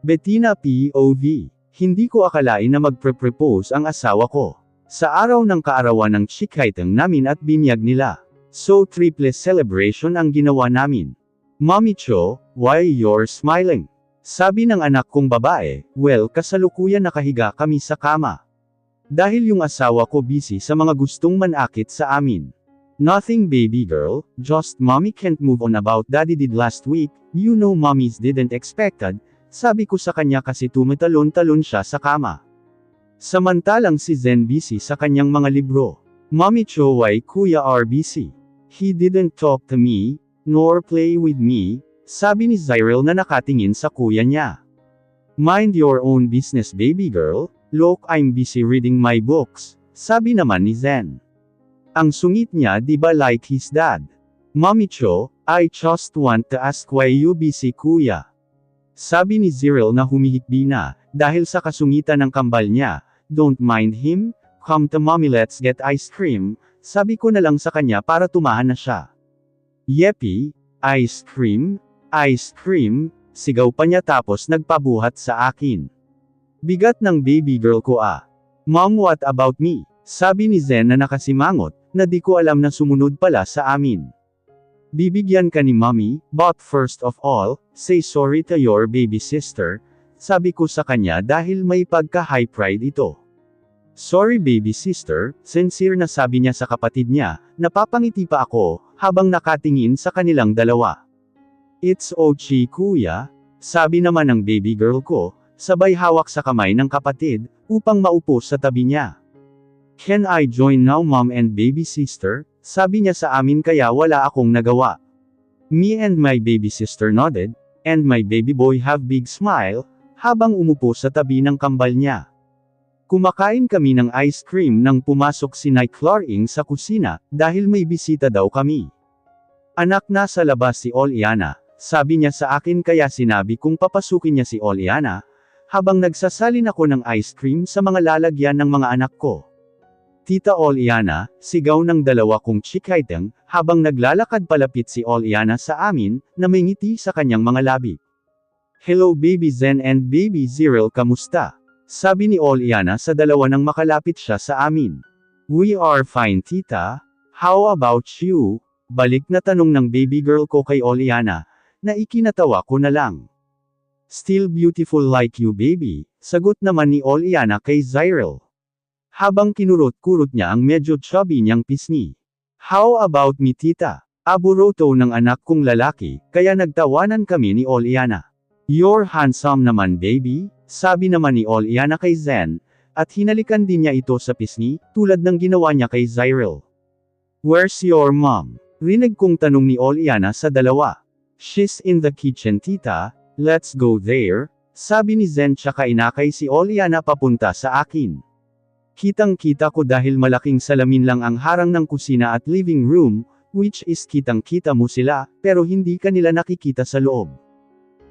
Bettina POV. Hindi ko akalain na magpre-propose ang asawa ko. Sa araw ng kaarawan ng chikaitang namin at binyag nila. So triple celebration ang ginawa namin. Mommy Cho, why you're smiling? Sabi ng anak kong babae, well kasalukuyan nakahiga kami sa kama. Dahil yung asawa ko busy sa mga gustong manakit sa amin. Nothing baby girl, just mommy can't move on about daddy did last week, you know mommies didn't expected, sabi ko sa kanya kasi tumatalon-talon siya sa kama. Samantalang si Zen busy sa kanyang mga libro. Mommy Cho why Kuya RBC? He didn't talk to me, nor play with me, sabi ni Zyril na nakatingin sa kuya niya. Mind your own business baby girl, look I'm busy reading my books, sabi naman ni Zen. Ang sungit niya di ba like his dad? Mommy Cho, I just want to ask why you busy kuya? Sabi ni Zyril na humihikbi na, dahil sa kasungitan ng kambal niya, don't mind him, come to mommy let's get ice cream, sabi ko na lang sa kanya para tumahan na siya. Yepi, ice cream, sigaw pa niya tapos nagpabuhat sa akin. Bigat ng baby girl ko ah. Mom what about me? Sabi ni Zen na nakasimangot, na di ko alam na sumunod pala sa amin. Bibigyan ka ni mommy, but first of all, say sorry to your baby sister, sabi ko sa kanya dahil may pagka-high pride ito. Sorry baby sister, sincere na sabi niya sa kapatid niya, napapangiti pa ako, habang nakatingin sa kanilang dalawa. It's Ochi kuya, sabi naman ng baby girl ko, sabay hawak sa kamay ng kapatid, upang maupo sa tabi niya. Can I join now mom and baby sister? Sabi niya sa amin kaya wala akong nagawa. Me and my baby sister nodded, and my baby boy have big smile, habang umupo sa tabi ng kambal niya. Kumakain kami ng ice cream nang pumasok si Night Floring sa kusina, dahil may bisita daw kami. Anak nasa labas si Oliana, sabi niya sa akin kaya sinabi kong papasukin niya si Oliana, habang nagsasalin ako ng ice cream sa mga lalagyan ng mga anak ko. Tita Oliana, sigaw ng dalawa kong chikaitang, habang naglalakad palapit si Oliana sa amin, na may ngiti sa kanyang mga labi. Hello baby Zen and baby Zyril kamusta? Sabi ni Oliana sa dalawa nang makalapit siya sa amin. We are fine tita, how about you? Balik na tanong ng baby girl ko kay Oliana, na ikinatawa ko na lang. Still beautiful like you baby, sagot naman ni Oliana kay Zyril. Habang kinurot-kurot niya ang medyo chubby niyang pisngi. How about me tita? Aburoto ng anak kong lalaki, kaya nagtawanan kami ni Oliana. You're handsome naman baby, sabi naman ni Oliana kay Zen, at hinalikan din niya ito sa pisngi, tulad ng ginawa niya kay Zyril. Where's your mom? Rinig kong tanong ni Oliana sa dalawa. She's in the kitchen tita, let's go there, sabi ni Zen tsaka inakay si Oliana papunta sa akin. Kitang-kita ko dahil malaking salamin lang ang harang ng kusina at living room, which is kitang-kita mo sila, pero hindi ka nila nakikita sa loob.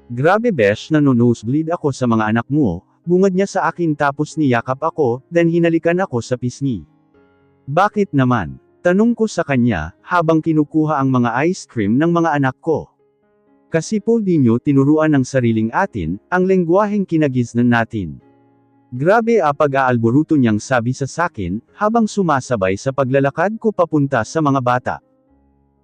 Grabe besh na nosebleed ako sa mga anak mo, bungad niya sa akin tapos niyakap ako, then hinalikan ako sa pisngi. Bakit naman? Tanong ko sa kanya, habang kinukuha ang mga ice cream ng mga anak ko. Kasi po di nyo tinuruan ng sariling atin, ang lengguwaheng kinagiznan natin. Grabe pag-aalboruto niyang sabi sa sakin, habang sumasabay sa paglalakad ko papunta sa mga bata.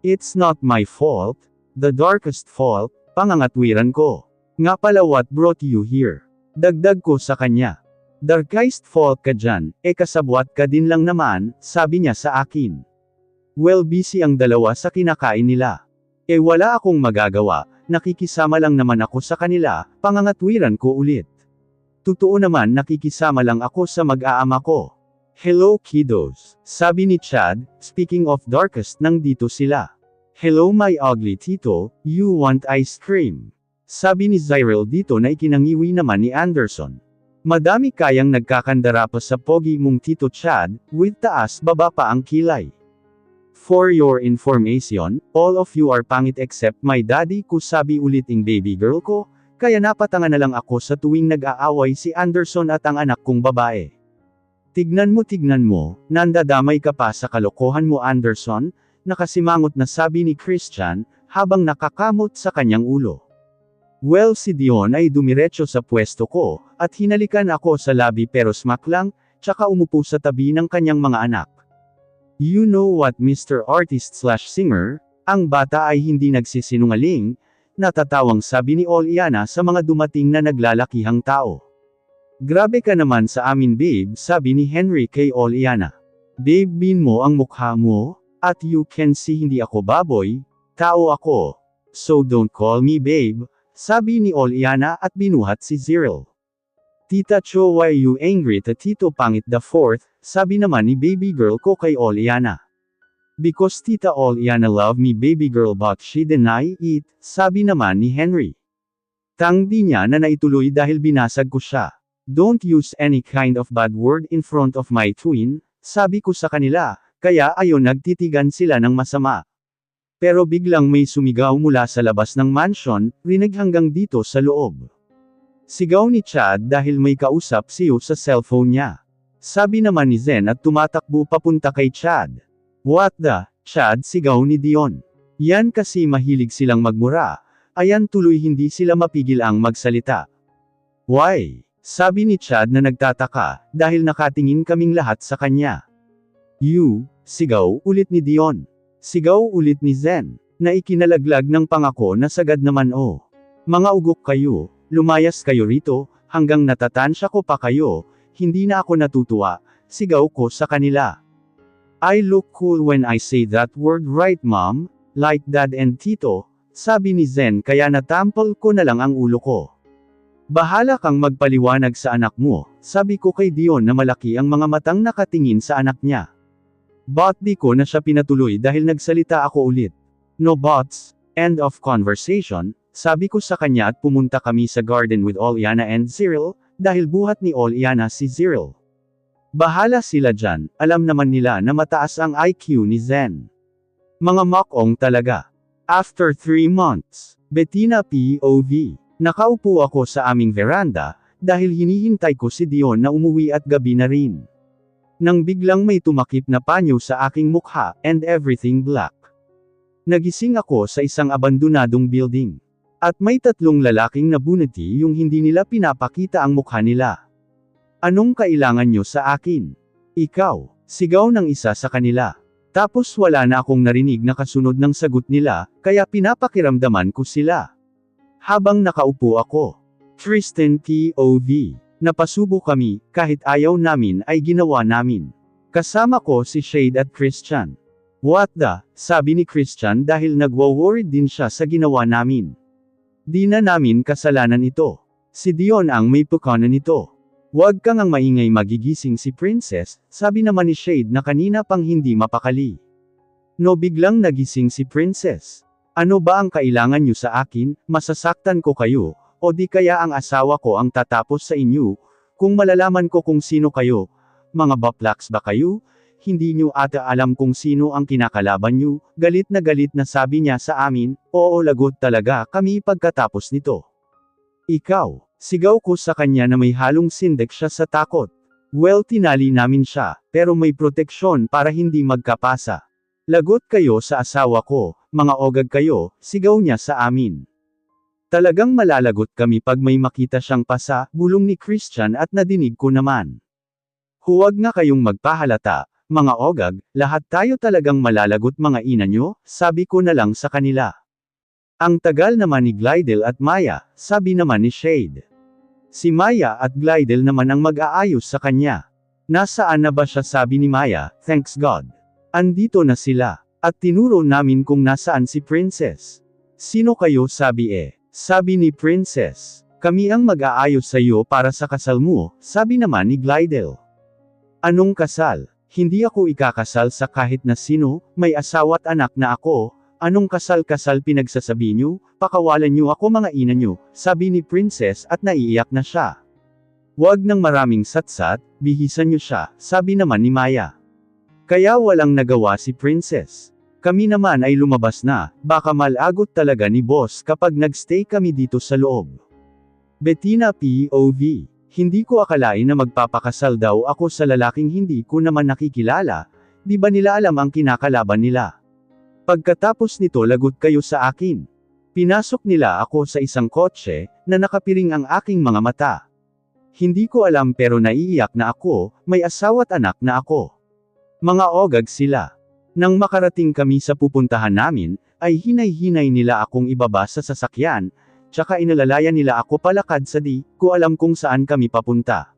It's not my fault, the darkest fault, pangangatwiran ko. Nga pala what brought you here? Dagdag ko sa kanya. Darkest fault ka dyan, kasabwat ka din lang naman, sabi niya sa akin. Well busy ang dalawa sa kinakain nila. Wala akong magagawa, nakikisama lang naman ako sa kanila, pangangatwiran ko ulit. Totoo naman nakikisama lang ako sa mag-aama ko. Hello kiddos, sabi ni Chad, speaking of darkest nang dito sila. Hello my ugly tito, you want ice cream? Sabi ni Zyril dito na ikinangiwi naman ni Anderson. Madami kayang nagkakandara pa sa pogi mong tito Chad, with taas baba pa ang kilay. For your information, all of you are pangit except my daddy ko sabi uliting baby girl ko, kaya napatanga na lang ako sa tuwing nag-aaway si Anderson at ang anak kong babae. Tignan mo, nandadamay ka pa sa kalokohan mo Anderson, nakasimangot na sabi ni Christian, habang nakakamot sa kanyang ulo. Well, si Dion ay dumiretso sa pwesto ko, at hinalikan ako sa labi pero smack lang, tsaka umupo sa tabi ng kanyang mga anak. You know what, Mr. Artist/Singer, ang bata ay hindi nagsisinungaling, natatawang sabi ni Oliana sa mga dumating na naglalakihang tao. Grabe ka naman sa amin babe, sabi ni Henry kay Oliana. Babe, bin mo ang mukha mo, at you can see hindi ako baboy, tao ako. So don't call me babe, sabi ni Oliana at binuhat si Cyril. Tita Cho, why you angry to Tito Pangit the Fourth, sabi naman ni baby girl ko kay Oliana. Because Tita Oliana love me baby girl but she deny it, sabi naman ni Henry. Tangdi niya na naituloy dahil binasag ko siya. Don't use any kind of bad word in front of my twin, sabi ko sa kanila, kaya ayon nagtitigan sila ng masama. Pero biglang may sumigaw mula sa labas ng mansion, rinig hanggang dito sa loob. Sigaw ni Chad dahil may kausap siyo sa cellphone niya. Sabi naman ni Zen at tumatakbo papunta kay Chad. What the, Chad, sigaw ni Dion. Yan kasi mahilig silang magmura, ayan tuloy hindi sila mapigil ang magsalita. Why? Sabi ni Chad na nagtataka, dahil nakatingin kaming lahat sa kanya. You, sigaw ulit ni Dion. Sigaw ulit ni Zen, na ikinalaglag ng pangako na sagad naman oh. Mga ugok kayo, lumayas kayo rito, hanggang natatansya ko pa kayo, hindi na ako natutuwa, sigaw ko sa kanila. I look cool when I say that word right mom, like dad and tito, sabi ni Zen kaya natampol ko na lang ang ulo ko. Bahala kang magpaliwanag sa anak mo, sabi ko kay Dion na malaki ang mga matang nakatingin sa anak niya. But di ko na siya pinatuloy dahil nagsalita ako ulit. No buts, end of conversation, sabi ko sa kanya at pumunta kami sa garden with Oliana and Cyril, dahil buhat ni Oliana si Cyril. Bahala sila dyan, alam naman nila na mataas ang IQ ni Zen. Mga makong talaga. After 3 months, Bettina POV. Nakaupo ako sa aming veranda, dahil hinihintay ko si Dion na umuwi at gabi na rin. Nang biglang may tumakip na panyo sa aking mukha, and everything black. Nagising ako sa isang abandonadong building. At may 3 lalaking nabunati yung hindi nila pinapakita ang mukha nila. Anong kailangan nyo sa akin? Ikaw, sigaw ng isa sa kanila. Tapos wala na akong narinig na kasunod ng sagot nila, kaya pinapakiramdaman ko sila. Habang nakaupo ako. Tristan POV. Napasubo kami, kahit ayaw namin ay ginawa namin. Kasama ko si Shade at Christian. What the, sabi ni Christian dahil nagwa-worried din siya sa ginawa namin. Di na namin kasalanan ito. Si Dion ang may pukanan nito. Huwag kang ang maingay, magigising si Princess, sabi naman ni Shade na kanina pang hindi mapakali. No, biglang nagising si Princess. Ano ba ang kailangan nyo sa akin, masasaktan ko kayo, o di kaya ang asawa ko ang tatapos sa inyo, kung malalaman ko kung sino kayo, mga baplaks ba kayo? Hindi nyo ata alam kung sino ang kinakalaban nyo, galit na sabi niya sa amin, oo lagot talaga kami pagkatapos nito. Ikaw, sigaw ko sa kanya na may halong sindek siya sa takot. Well, tinali namin siya, pero may proteksyon para hindi magkapasa. Lagot kayo sa asawa ko, mga ogag kayo, sigaw niya sa amin. Talagang malalagot kami pag may makita siyang pasa, bulong ni Christian at nadinig ko naman. Huwag nga kayong magpahalata, mga ogag, lahat tayo talagang malalagot mga ina nyo, sabi ko na lang sa kanila. Ang tagal naman ni Glidel at Maya, sabi naman ni Shade. Si Maya at Glidel naman ang mag-aayos sa kanya. Nasaan na ba siya, sabi ni Maya, thanks God. Andito na sila, at tinuro namin kung nasaan si Princess. Sino kayo, sabi Sabi ni Princess, kami ang mag-aayos sa iyo para sa kasal mo, sabi naman ni Glidel. Anong kasal? Hindi ako ikakasal sa kahit na sino, may asawa't anak na ako. Anong kasal pinagsasabi nyo, pakawalan nyo ako mga ina nyo, sabi ni Princess at naiiyak na siya. Huwag ng maraming satsat, bihisan nyo siya, sabi naman ni Maya. Kaya walang nagawa si Princess. Kami naman ay lumabas na, baka malagot talaga ni boss kapag nagstay kami dito sa loob. Bettina POV. Hindi ko akalain na magpapakasal daw ako sa lalaking hindi ko naman nakikilala, di ba nila alam ang kinakalaban nila? Pagkatapos nito lagot kayo sa akin. Pinasok nila ako sa isang kotse, na nakapiring ang aking mga mata. Hindi ko alam pero naiiyak na ako, may asawa't anak na ako. Mga ogag sila. Nang makarating kami sa pupuntahan namin, ay hinay-hinay nila akong ibaba sa sasakyan, tsaka inalalayan nila ako palakad sa di ko alam kung saan kami papunta.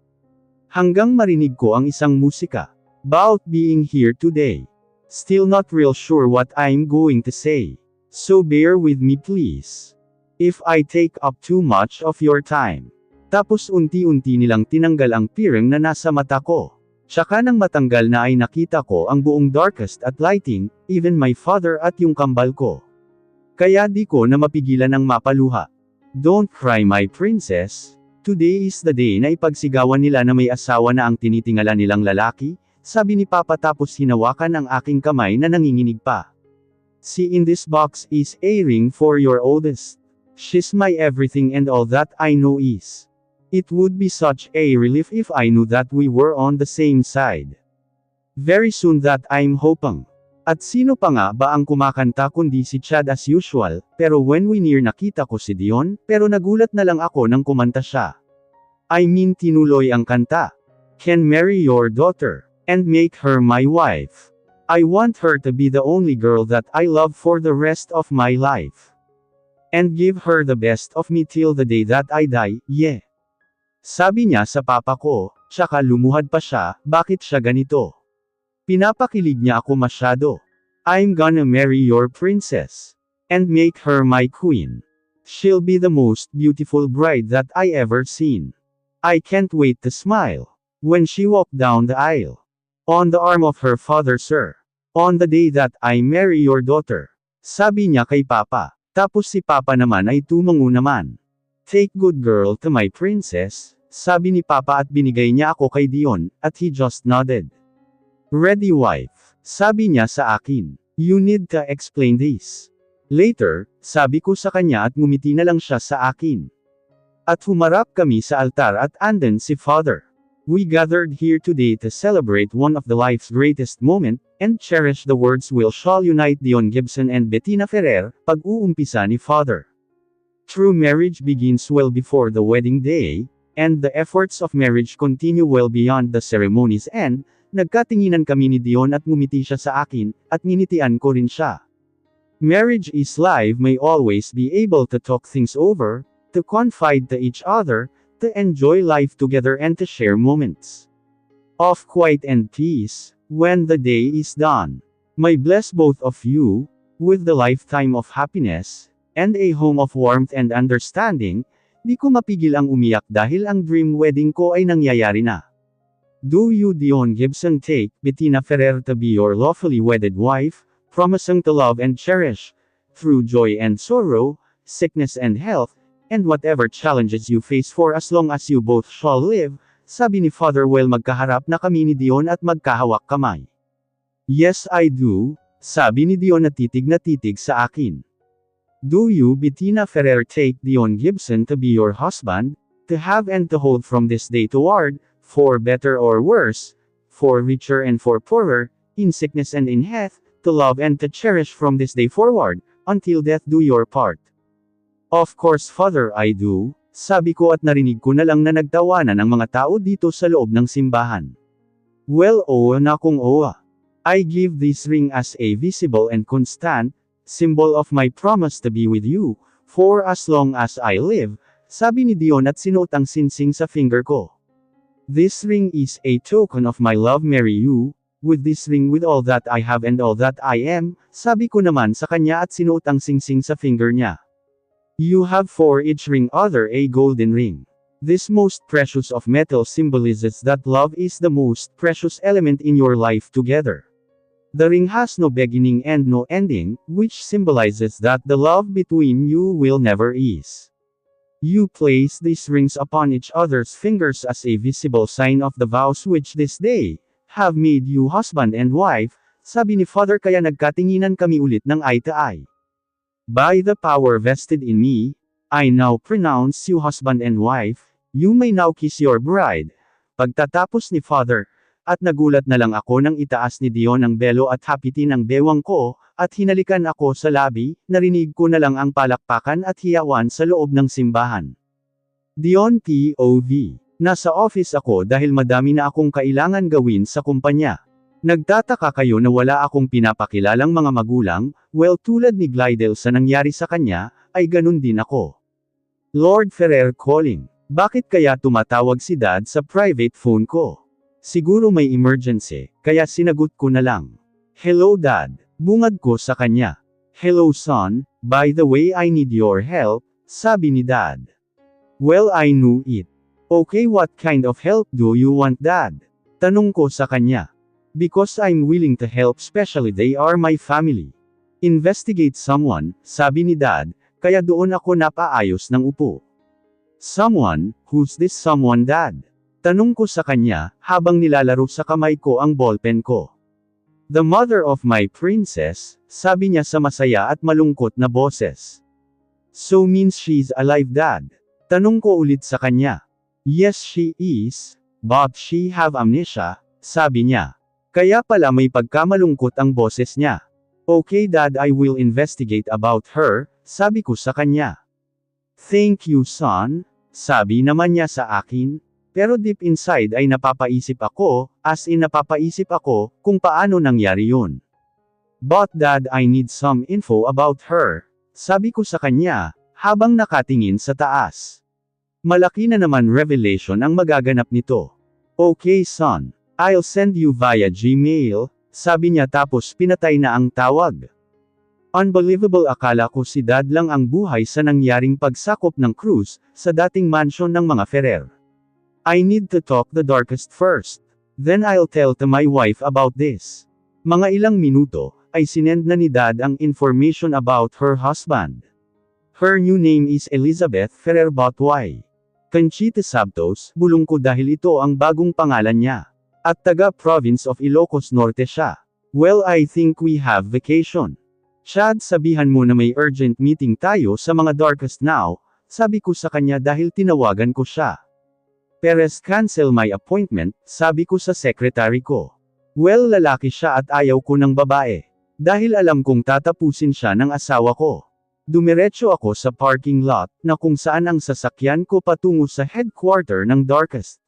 Hanggang marinig ko ang isang musika. About being here today. Still not real sure what I'm going to say. So bear with me please. If I take up too much of your time. Tapos unti-unti nilang tinanggal ang piring na nasa mata ko. Tsaka nang matanggal na ay nakita ko ang buong darkest at lighting, even my father at yung kambal ko. Kaya di ko na mapigilan ng mapaluha. Don't cry my princess. Today is the day na ipagsigawan nila na may asawa na ang tinitingala nilang lalaki, sabi ni Papa tapos hinawakan ang aking kamay na nanginginig pa. See in this box is a ring for your oldest. She's my everything and all that I know is. It would be such a relief if I knew that we were on the same side. Very soon that I'm hoping. At sino pa nga ba ang kumakanta kundi si Chad as usual, pero when we near nakita ko si Dion, pero nagulat na lang ako nang kumanta siya. I mean tinuloy ang kanta. Can marry your daughter, and make her my wife. I want her to be the only girl that I love for the rest of my life. And give her the best of me till the day that I die, yeah. Sabi niya sa papa ko, tsaka lumuhad pa siya, bakit siya ganito? Pinapakilig niya ako masyado. I'm gonna marry your princess. And make her my queen. She'll be the most beautiful bride that I ever seen. I can't wait to smile. When she walked down the aisle. On the arm of her father sir. On the day that I marry your daughter. Sabi niya kay papa. Tapos si papa naman ay tumango naman. Take good girl to my princess, sabi ni Papa at binigay niya ako kay Dion, at he just nodded. Ready wife, sabi niya sa akin. You need to explain this. Later, sabi ko sa kanya at ngumiti na lang siya sa akin. At humarap kami sa altar at andun si Father. We gathered here today to celebrate one of the life's greatest moment, and cherish the words will shall unite Dion Gibson and Bettina Ferrer, pag-uumpisa ni Father. True marriage begins well before the wedding day, and the efforts of marriage continue well beyond the ceremony's end. Nagkatinginan kami ni Dion at ngumiti siya sa akin, at nginitian ko rin siya. Marriage is live may always be able to talk things over, to confide to each other, to enjoy life together and to share moments of quiet and peace, when the day is done. May bless both of you, with the lifetime of happiness, and a home of warmth and understanding. Di ko mapigil ang umiyak dahil ang dream wedding ko ay nangyayari na. Do you Dion Gibson take Bettina Ferrer to be your lawfully wedded wife, promising to love and cherish, through joy and sorrow, sickness and health, and whatever challenges you face for as long as you both shall live, sabi ni Father while magkaharap na kami ni Dion at magkahawak kamay. Yes I do, sabi ni Dion na titig sa akin. Do you Bettina Ferrer take Dion Gibson to be your husband, to have and to hold from this day toward, for better or worse, for richer and for poorer, in sickness and in health, to love and to cherish from this day forward, until death do your part? Of course Father I do, sabi ko at narinig ko na lang na nagtawanan ang mga tao dito sa loob ng simbahan. Well oo na kung oo. I give this ring as a visible and constant, symbol of my promise to be with you, for as long as I live, sabi ni Dion at sinuot ang sinsing sa finger ko. This ring is a token of my love marry you, with this ring with all that I have and all that I am, sabi ko naman sa kanya at sinuot ang singsing sa finger niya. You have for each ring other a golden ring. This most precious of metal symbolizes that love is the most precious element in your life together. The ring has no beginning and no ending, which symbolizes that the love between you will never cease. You place these rings upon each other's fingers as a visible sign of the vows which this day have made you husband and wife, sabi ni Father kaya nagkatinginan kami ulit ng eye to eye. By the power vested in me, I now pronounce you husband and wife, you may now kiss your bride. Pagtatapos ni Father, at nagulat na lang ako nang itaas ni Dion ang belo at hapitin ang bewang ko, at hinalikan ako sa labi, narinig ko na lang ang palakpakan at hiyawan sa loob ng simbahan. Dion POV. Nasa office ako dahil madami na akong kailangan gawin sa kumpanya. Nagtataka kayo na wala akong pinapakilalang mga magulang, well tulad ni Glidel sa nangyari sa kanya, ay ganun din ako. Lord Ferrer calling. Bakit kaya tumatawag si Dad sa private phone ko? Siguro may emergency, kaya sinagot ko na lang. Hello Dad. Bungad ko sa kanya. Hello son, by the way I need your help, sabi ni Dad. Well I knew it. Okay, what kind of help do you want Dad? Tanong ko sa kanya. Because I'm willing to help, especially they are my family. Investigate someone, sabi ni Dad, kaya doon ako napaayos ng upo. Someone, who's this someone Dad? Tanong ko sa kanya, habang nilalaro sa kamay ko ang ballpen ko. The mother of my princess, sabi niya sa masaya at malungkot na boses. So means she's alive Dad? Tanong ko ulit sa kanya. Yes she is, but she have amnesia, sabi niya. Kaya pala may pagkamalungkot ang boses niya. Okay Dad, I will investigate about her, sabi ko sa kanya. Thank you son, sabi naman niya sa akin. Pero deep inside ay napapaisip ako, as in napapaisip ako, kung paano nangyari yun. But Dad, I need some info about her, sabi ko sa kanya, habang nakatingin sa taas. Malaki na naman revelation ang magaganap nito. Okay son. I'll send you via Gmail, sabi niya tapos pinatay na ang tawag. Unbelievable, akala ko si Dad lang ang buhay sa nangyaring pagsakop ng Cruz, sa dating mansion ng mga Ferrer. I need to talk the darkest first. Then I'll tell to my wife about this. Mga ilang minuto, ay sinend na ni Dad ang information about her husband. Her new name is Elizabeth Ferrer Botway. Conchita Sabtos, bulong ko dahil ito ang bagong pangalan niya. At taga-province of Ilocos Norte siya. Well I think we have vacation. Chad, sabihan mo na may urgent meeting tayo sa mga darkest now, sabi ko sa kanya dahil tinawagan ko siya. Perez, cancel my appointment, sabi ko sa secretary ko. Well lalaki siya at ayaw ko ng babae. Dahil alam kong tatapusin siya ng asawa ko. Dumiretso ako sa parking lot, na kung saan ang sasakyan ko patungo sa headquarter ng darkest.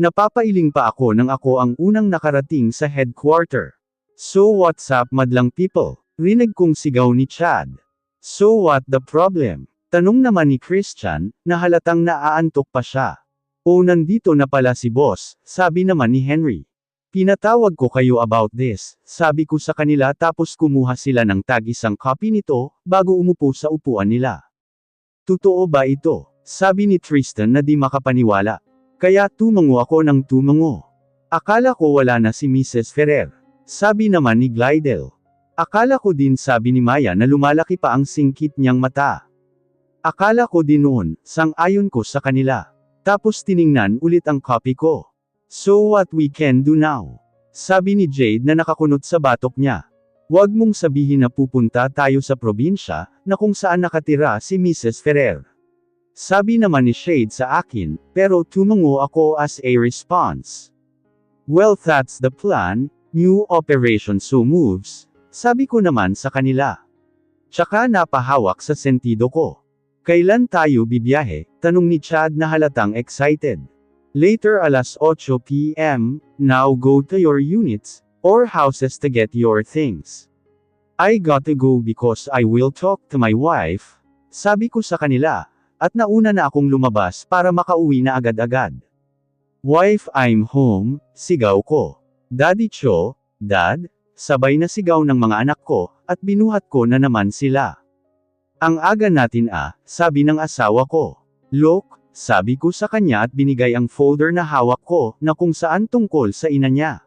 Napapailing pa ako nang ako ang unang nakarating sa headquarter. So what's up madlang people? Rinig kong sigaw ni Chad. So what the problem? Tanong naman ni Christian, na halatang naaantok pa siya. O nandito na pala si boss, sabi naman ni Henry. Pinatawag ko kayo about this, sabi ko sa kanila tapos kumuha sila ng tag-isang copy nito, bago umupo sa upuan nila. Totoo ba ito? Sabi ni Tristan na di makapaniwala. Kaya tumango ako ng tumango. Akala ko wala na si Mrs. Ferrer. Sabi naman ni Glidel. Akala ko din, sabi ni Maya, na lumalaki pa ang singkit niyang mata. Akala ko din noon, sang-ayon ko sa kanila. Tapos tiningnan ulit ang copy ko. So what we can do now? Sabi ni Jade na nakakunot sa batok niya. Huwag mong sabihin na pupunta tayo sa probinsya, na kung saan nakatira si Mrs. Ferrer. Sabi naman ni Shade sa akin, pero tumango ako as a response. Well that's the plan, new operation so moves, sabi ko naman sa kanila. Tsaka napahawak sa sentido ko. Kailan tayo bibiyahe? Tanong ni Chad na halatang excited. Later alas 8 p.m, now go to your units, or houses to get your things. I gotta go because I will talk to my wife, sabi ko sa kanila. At nauna na akong lumabas para makauwi na agad-agad. Wife, I'm home, sigaw ko. Daddy Cho, Dad, sabay na sigaw ng mga anak ko, at binuhat ko na naman sila. Ang aga natin sabi ng asawa ko. Look, sabi ko sa kanya at binigay ang folder na hawak ko, na kung saan tungkol sa ina niya.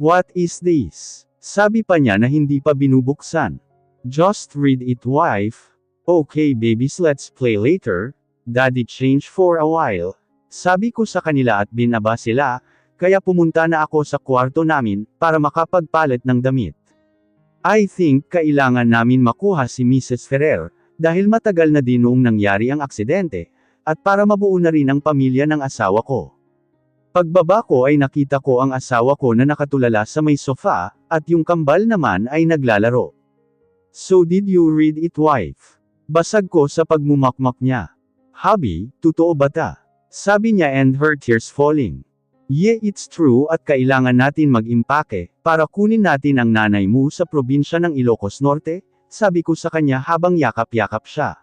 What is this? Sabi pa niya na hindi pa binubuksan. Just read it wife. Okay babies, let's play later. Daddy change for a while. Sabi ko sa kanila at binaba sila, kaya pumunta na ako sa kwarto namin, para makapagpalit ng damit. I think kailangan namin makuha si Mrs. Ferrer, dahil matagal na din noong nangyari ang aksidente, at para mabuo na rin ang pamilya ng asawa ko. Pagbaba ko ay nakita ko ang asawa ko na nakatulala sa may sofa, at yung kambal naman ay naglalaro. So did you read it, wife? Basag ko sa pagmumakmak niya. Hubby, totoo ba ta? Sabi niya and her tears falling. Yeah, it's true at kailangan natin mag-impake, para kunin natin ang nanay mo sa probinsya ng Ilocos Norte, sabi ko sa kanya habang yakap-yakap siya.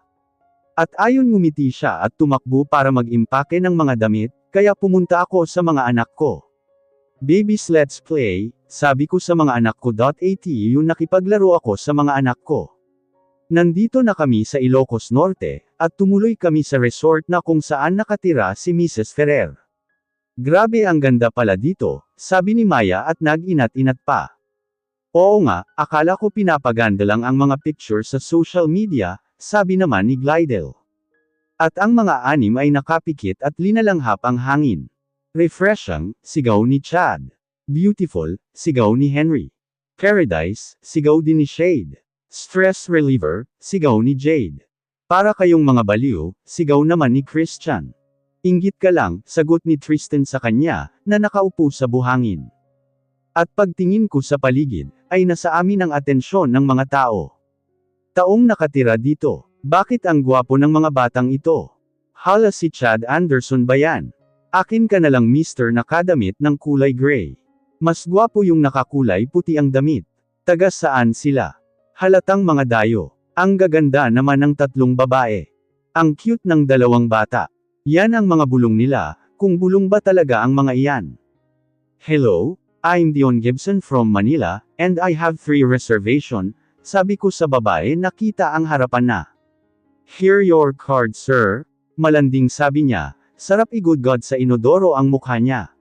At ayon ngumiti siya at tumakbo para mag-impake ng mga damit, kaya pumunta ako sa mga anak ko. Babies, let's play, sabi ko sa mga anak ko. At yung nakipaglaro ako sa mga anak ko. Nandito na kami sa Ilocos Norte, at tumuloy kami sa resort na kung saan nakatira si Mrs. Ferrer. Grabe ang ganda pala dito, sabi ni Maya at nag-inat-inat pa. Oo nga, akala ko pinapaganda lang ang mga picture sa social media, sabi naman ni Glidel. At ang mga anim ay nakapikit at linalanghap ang hangin. Refreshing, sigaw ni Chad. Beautiful, sigaw ni Henry. Paradise, sigaw din ni Shade. Stress reliever, sigaw ni Jade. Para kayong mga baliw, sigaw naman ni Christian. Inggit ka lang, sagot ni Tristan sa kanya, na nakaupo sa buhangin. At pagtingin ko sa paligid, ay nasa amin ang atensyon ng mga tao. Taong nakatira dito. Bakit ang gwapo ng mga batang ito? Hala, si Chad Anderson ba yan? Akin ka na lang, mister, nakadamit ng kulay gray. Mas gwapo yung nakakulay puti ang damit. Taga saan sila? Halatang mga dayo. Ang gaganda naman ng tatlong babae. Ang cute ng dalawang bata. Yan ang mga bulong nila, kung bulong ba talaga ang mga iyan. Hello, I'm Dion Gibson from Manila, and I have 3 reservation, sabi ko sa babae na kita ang harapan na. Here your card, sir. Malanding sabi niya, sarap igudgod sa inodoro ang mukha niya.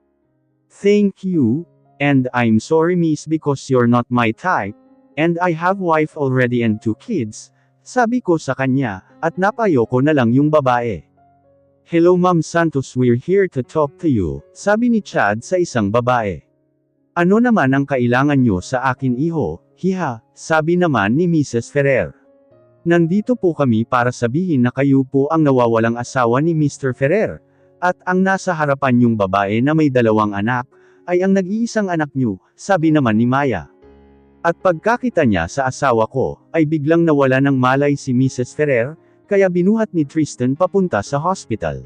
Thank you, and I'm sorry miss because you're not my type, and I have wife already and 2 kids, sabi ko sa kanya, at napayoko na lang yung babae. Hello Ma'am Santos, we're here to talk to you, sabi ni Chad sa isang babae. Ano naman ang kailangan nyo sa akin, iho? Hiha, sabi naman ni Mrs. Ferrer. Nandito po kami para sabihin na kayo po ang nawawalang asawa ni Mr. Ferrer, at ang nasa harapan yung babae na may 2 anak, ay ang nag-iisang anak nyo, sabi naman ni Maya. At pagkakita niya sa asawa ko, ay biglang nawala ng malay si Mrs. Ferrer, kaya binuhat ni Tristan papunta sa hospital.